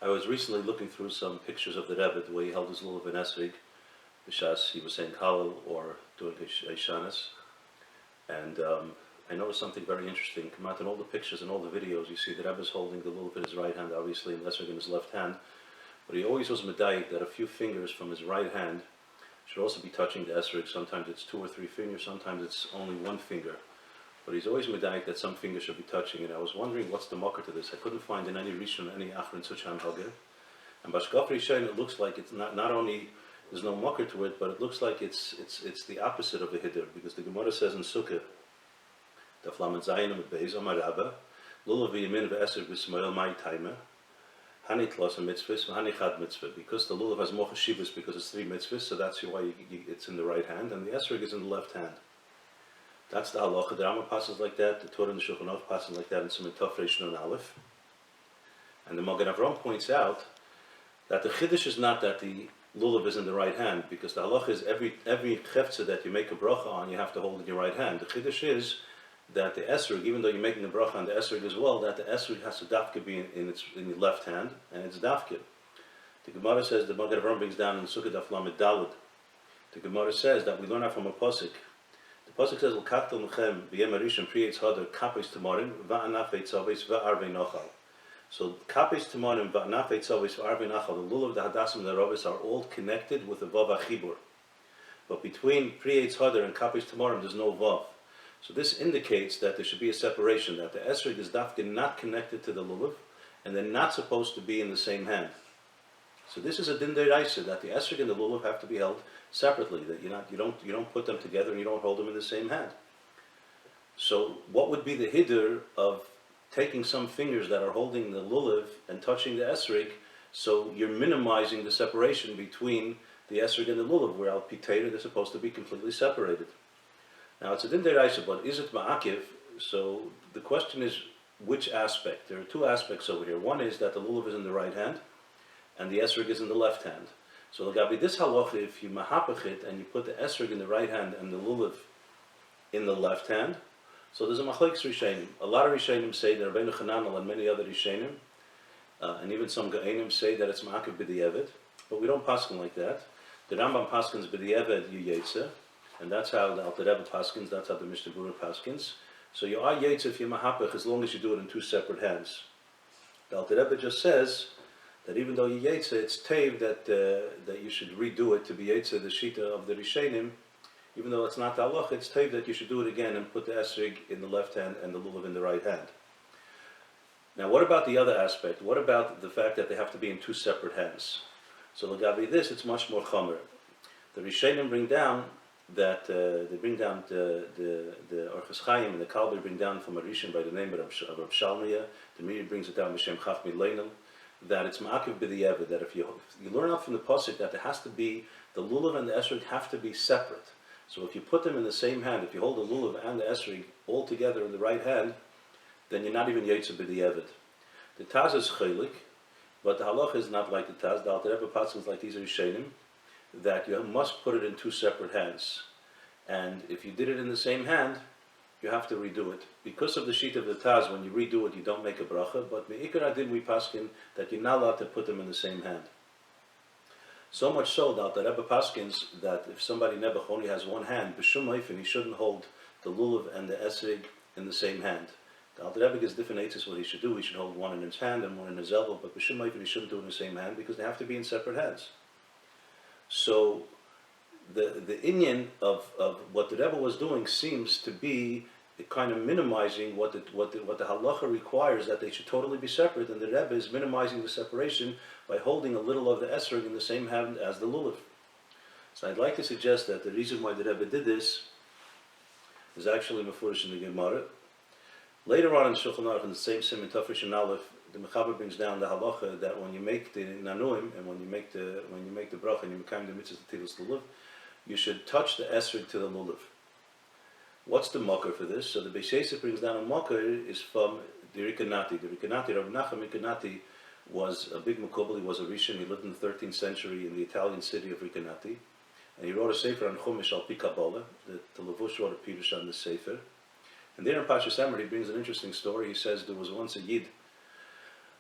I was recently looking through some pictures of the Rebbe, the way he held his lulav in Esrig, b'shas he was saying Hallel or doing Ishanis, and I noticed something very interesting. Come out in all the pictures and all the videos, you see the Rebbe is holding the lulav in his right hand, obviously, and Esrig in his left hand, but he always was medayik that a few fingers from his right hand should also be touching the Esrig. Sometimes it's 2 or 3 fingers, sometimes it's only 1 finger. But he's always medayik that some fingers should be touching, and I was wondering what's the makar to this. I couldn't find in any Rishon, any Achron Suchan Hagir. And Bashkaf Rishon, it looks like it's not only, there's no makar to it, but it looks like it's the opposite of a Hiddur, because the Gemara says in Sukkah, Daf Lamed Zayin Amud Beis, Amar Rabba, Lulav v'yamin v'eser v'smoel mai taima, Hani tlos a mitzvahs, Hani chad mitzvah. Because the lulav has more cheshivas because it's 3 mitzvahs, so that's why it's in the right hand, and the esrog is in the left hand. That's the halacha. The Rama passes like that, the Torah and the Shulchan Aruch passes like that in some Tov Reish Nun Aleph. And the Magen Avram points out that the chiddush is not that the lulav is in the right hand, because the halacha is every chefza that you make a bracha on, you have to hold in your right hand. The chiddush is that the esrog, even though you're making the bracha on the esrog as well, that the esrog has to dafka be in your left hand, and it's dafka. The Gemara says, the Magen Avram brings down in Sukkah Daf Lamed Daled, the Gemara says that we learn out from a pasuk. The pasuk says, "L'kachtel mechem b'yem harishon pri eitz hadar kapes tamarim va'anaf eitz aves va'arvei nachal." So kapes tamarim va'anaf eitz aves va'arvei nachal, the lulav, the hadassim, and the rabbis are all connected with the vav achibur. But between pri eitz hadar and kapes tamarim, there's no vav. So this indicates that there should be a separation, that the esrog is dafka not connected to the lulav, and they're not supposed to be in the same hand. So this is a din deiraisa, that the esrog and the lulav have to be held separately, that you don't put them together and you don't hold them in the same hand. So what would be the hiddur of taking some fingers that are holding the lulav and touching the esrog, so you're minimizing the separation between the esrog and the lulav, where al pitera they're supposed to be completely separated. Now it's a din deiraisa, but is it ma'akiv? So the question is which aspect? There are 2 aspects over here. One is that the lulav is in the right hand, and the esrog is in the left hand. So Gabi, this halacha, if you mahapach it and you put the esrog in the right hand and the lulav in the left hand, so there's a machlekes rishenim. A lot of rishenim say that Rabbeinu Chananel and many other rishenim, and even some ge'enim say that it's ma'akiv b'di'evet, but we don't paskin like that. The Rambam paskins b'di'evet yiyetze, and that's how the Alter Rebbe paskins, that's how the Mishnah Berurah paskins. So you are yetze if you mahapach, as long as you do it in 2 separate hands. The Alter Rebbe just says that even though you yetze, it's teiv that you should redo it to be yetze, the shita of the rishenim. Even though it's not the halach, it's teiv that you should do it again and put the esrog in the left hand and the lulav in the right hand. Now, what about the other aspect? What about the fact that they have to be in 2 separate hands? So, l'gabi this, it's much more chomer. The rishenim bring down that they bring down the Orchos Chaim and the Kalbi bring down from a rishon by the name of Rav Shalmiyah. The Minim brings it down B'Shem Chachmi Leinel, that it's ma'akiv b'di'evet, that if you learn out from the pasuk that there has to be, the lulav and the esrog have to be separate. So if you put them in the same hand, if you hold the lulav and the esrog all together in the right hand, then you're not even yetze b'di'evet. The Taz is chaylik, but the halach is not like the Taz. The Alter Rebbe paskins like these are rishenim, that you must put it in 2 separate hands. And if you did it in the same hand, you have to redo it. Because of the sheet of the Taz, when you redo it, you don't make a bracha, but me'ikar adin we paskin that you're not allowed to put them in the same hand. So much so that the Rebbe paskins that if somebody nebuch only has 1 hand, b'shum oifin, he shouldn't hold the lulav and the esrog in the same hand. The Alter Rebbe gives different eitzes what he should do. He should hold 1 in his hand and 1 in his elbow, but b'shum oifin, he shouldn't do it in the same hand because they have to be in separate hands. So the inyan of what the Rebbe was doing seems to be kind of minimizing what the halacha requires, that they should totally be separate, and the Rebbe is minimizing the separation by holding a little of the esrog in the same hand as the lulav. So I'd like to suggest that the reason why the Rebbe did this is actually mefurish in the Gemara. Later on in Shulchan Aruch, in the same Siman Tov Reish Aleph, the Mechaber brings down the halacha that when you make the nanuim and when you make the bracha and you make the mitzvah tilas lulav, you should touch the esrog to the lulav. What's the makar for this? So the Beis Yosef brings down a makar is from the Rikanati. The Rikanati, Rav Nachum Rikanati, was a big makubal. He was a rishon. He lived in the 13th century in the Italian city of Rikanati, and he wrote a sefer on Chumash al Pi Kabbalah. The Levush wrote a pirush on the sefer. And there in Parshas Emor he brings an interesting story. He says there was once a yid,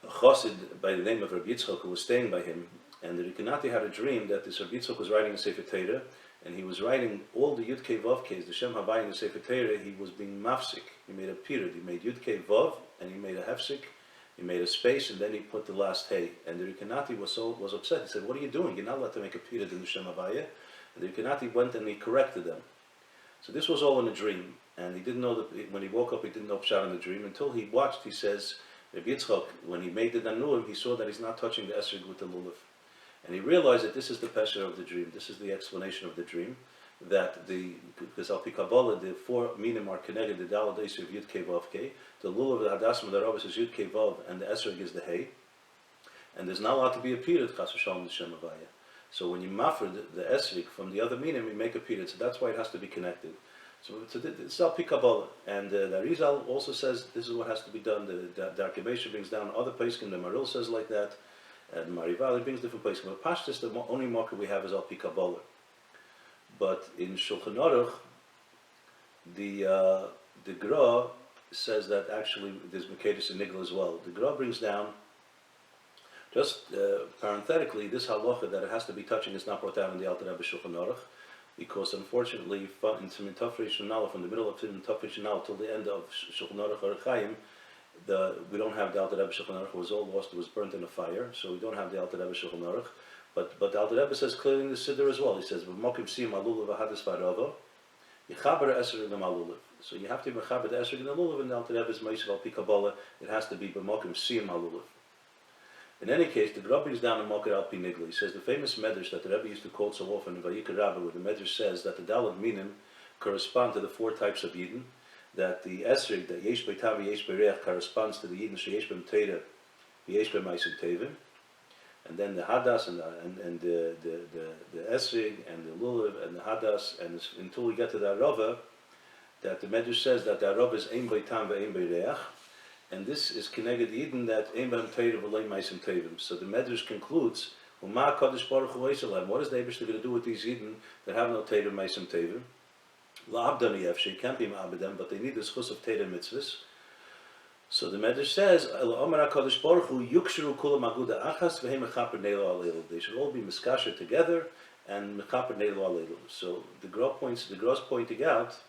a chassid by the name of Rabbi Yitzchak who was staying by him, and the Rekanati had a dream that this Rabbi Yitzchak was writing a Sefer Torah, and he was writing all the Yud Kei Vav Keis, the Shem Havai in the Sefer Torah. He was being mafsik. He made a period. He made Yud Kei Vav, and he made a hefsik. He made a space, and then he put the last hey. And the Rekanati was upset. He said, "What are you doing? You're not allowed to make a period in the Shem Havai." And the Rekanati went and he corrected them. So this was all in a dream, and he didn't know that when he woke up, he didn't know Pshat in the dream until he watched. He says, Rabbi Yitzchak, when he made the Danuim, he saw that he's not touching the esrog with the lulav. And he realized that this is the pesher of the dream, this is the explanation of the dream, that because Al Pi Kabbalah, the 4 Minim are connected, the Dalad Eser of Yud Kei Vav Kei, the lulav, the Hadasma, the Rabbis is Yud Kei Vav, and the esrog is the Hey, and there's not allowed to be a period, Chas v'shalom, the Shem Havaya. So when you maffer the esrog from the other Minim, you make a period, so that's why it has to be connected. So it's Al Pi Kabbalah, and the Arizal also says this is what has to be done. The Arkebesha brings down other Pesachim, the Maril says like that, and Marival brings different Pesachim. But Pashtus, the only marker we have is Al Pi Kabbalah. But in Shulchan Aruch, the Gra says that actually there's Mekedus and Nigla as well. The Gra brings down, just parenthetically, this halacha that it has to be touching is not brought down in the Alter Rebbe Shulchan Aruch, because unfortunately, in Siman Tafresh Nala, from the middle of Siman Tafresh Nala till the end of Shulchan Aruch Orach Chaim, we don't have the Alter Rebbe Shulchan Aruch. It was all lost. It was burnt in a fire, so we don't have the Alter Rebbe Shulchan Aruch. But the Alter Rebbe says clearly in the Siddur as well. He says, "V'mokim sim alulav v'hadis v'arava, yichaber eser in alulav." So you have to be mechaber the eser in alulav, and the Alter Rebbe's ma'asav al pi Kabbalah. It has to be b'mokim sim alulav. In any case, the Rebbe brings down a Mokar al Pi Nigla. He says the famous Midrash that the Rebbe used to quote so often in Vayikra Rabbah, where the Midrash says that the Dalad Minim correspond to the 4 types of Yidden, that the Esrig, that Yesh Beitav, Yesh Bereach, corresponds to the Yidden Sheyesh Bem Teira, Yesh Bem Maisim Tevim, and then the Hadas and the Esrig and the Lulav and the Hadas, and until we get to the Arava, that the Midrash says that the Arava is Ein Beitam ve'Ein Bereach. And this is connected Eden that Ein B'hem Teira v'Lein Maisim Tevim. So the Medrash concludes, U'ma Kadosh Baruch Hu Yisrael. What is the Eibishter going to do with these Eden that have no Teira Maisim Tevim? La'abdani Yefshe, can't be ma'abedem, but they need the schus of Teira mitzvahs. So the Medrash says, Omer HaKadosh Baruch Hu Yukshiru Kula Maguda Achas v'Hem Mechaper Neilo Aleil. They should all be miskasher together and Mechaper Neilo Aleil. So the Gross pointing out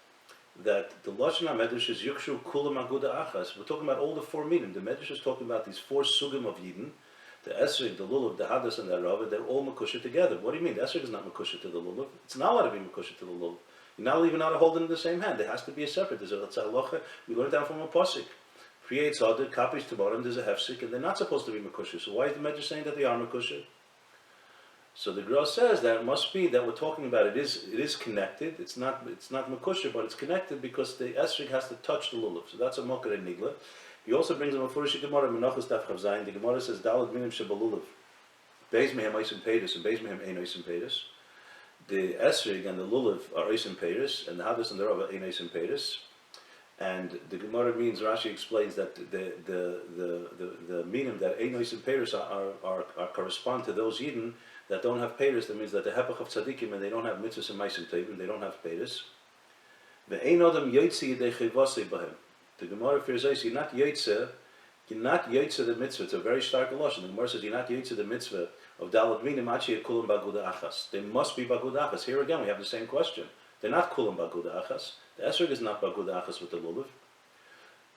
that the Lashon HaMedrash is Yukshu Kula Maguda Achas. We're talking about all the 4 Minim. The Medrash is talking about these 4 Sugim of Yidden, the Esrig, the Lulav, the Hadas, and the Arava. They're all Makusha together. What do you mean? The Esrig is not Makusha to the Lulav. It's not allowed to be Makusha to the Lulav. You're not even allowed to hold it in the same hand. There has to be a separate. There's a Tzalocha. We learn it down from a Pasik. Creates other, copies to bottom, there's a Hefsik, and they're not supposed to be Makusha. So why is the Medrash saying that they are Makusha? So the Gra says that it must be that we're talking about it is connected. It's not Makusha, but it's connected because the Esrig has to touch the Lulav. So that's a Mokar and Nigla. He also brings a Mefurish Gemara, Menachos Daf Chav Zayin. The Gemara says, Dalad Minim Shebalulav. Beis Mehem Eisim Pedis, and Beis Mehem Ein Eisim Pedis. The Esrig and the Lulav are Eisim Pedis, and the Hadas and the Rav are Ein Eisim Pedis. And the Gemara means, Rashi explains that the Minim that Ein Eisim Pedis are correspond to those Yidden that don't have Peiris. That means that the Hepach of Tzadikim, and they don't have mitzvahs and Maisim Tevim, they don't have Peiris. The Ein Adam Yotzi Yidei Chivasei Bahem. The Gemara says you're not Yotze the mitzvah. It's a very stark lashon. The Gemara says you're not Yotze the mitzvah of Dalad Minim Achi Kulam Baguda Achas. They must be Baguda Achas. Here again we have the same question. They're not Kulam Baguda Achas. The Esrog is not Baguda Achas with the Lulav.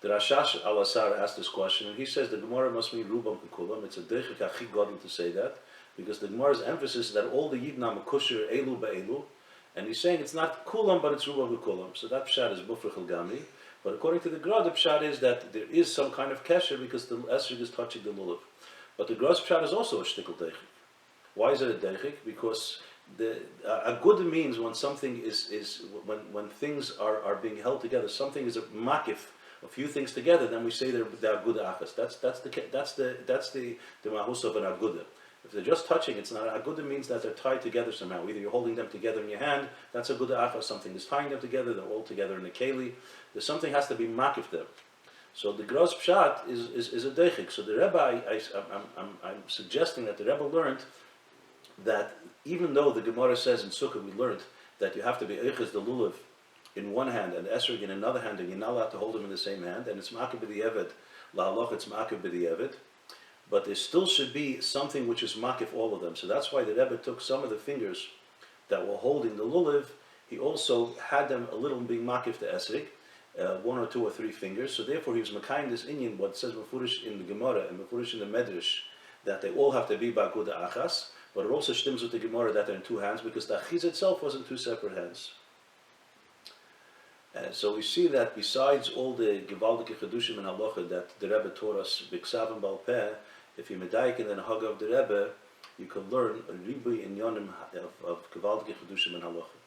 The Rashash Al-Asar asked this question, and he says the Gemara must mean Rubam Kulam. It's a Deichik Achi Godin to say that, because the Gemara's emphasis is that all the Yidden are Makusher Elu Ba'elu, and he's saying it's not Kulam, but it's Rubam Kulam. So that Pshat is Mufrich Al-Gami. But according to the Gra, the Pshat is that there is some kind of kesher because the Esrog is touching the Lulav. But the Gra's Pshat is also a shtickle Deichik. Why is it a Deichik? Because a good means when something when things are being held together, something is a makif, a few things together, then we say they're aguda achas. That's the mahus of an aguda. If they're just touching, it's not aguda. Means that they're tied together somehow. Either you're holding them together in your hand, that's aguda achas. Something is tying them together. They're all together in a keli. There's something has to be makif there. So the Gros Pshat is a deichik. So the Rebbe, I'm suggesting that the Rebbe learned that even though the Gemara says in Sukkah we learned that you have to be eiches the lulav in one hand and esrog in another hand, and you're not allowed to hold them in the same hand, and it's ma'akev b'di'evet, la'aloch it's ma'akev b'di'evet. but there still should be something which is makif all of them. So that's why the Rebbe took some of the fingers that were holding the lulav. He also had them a little being makif the esrig, 1 or 2 or 3 fingers. So therefore he was mekayim this inyan, what says mefurish in the Gemara and mefurish in the Midrash, that they all have to be ba'guda achas, but it also stems with the Gemara that they're in 2 hands, because the achiz itself was in 2 separate hands. So we see that besides all the gewaldige chedushim and halacha that the Rebbe taught us b'ksav and bal peh, if you medayik in the hag of the Rebbe, you can learn a ribuy inyanim of gewaldige chedushim and halacha.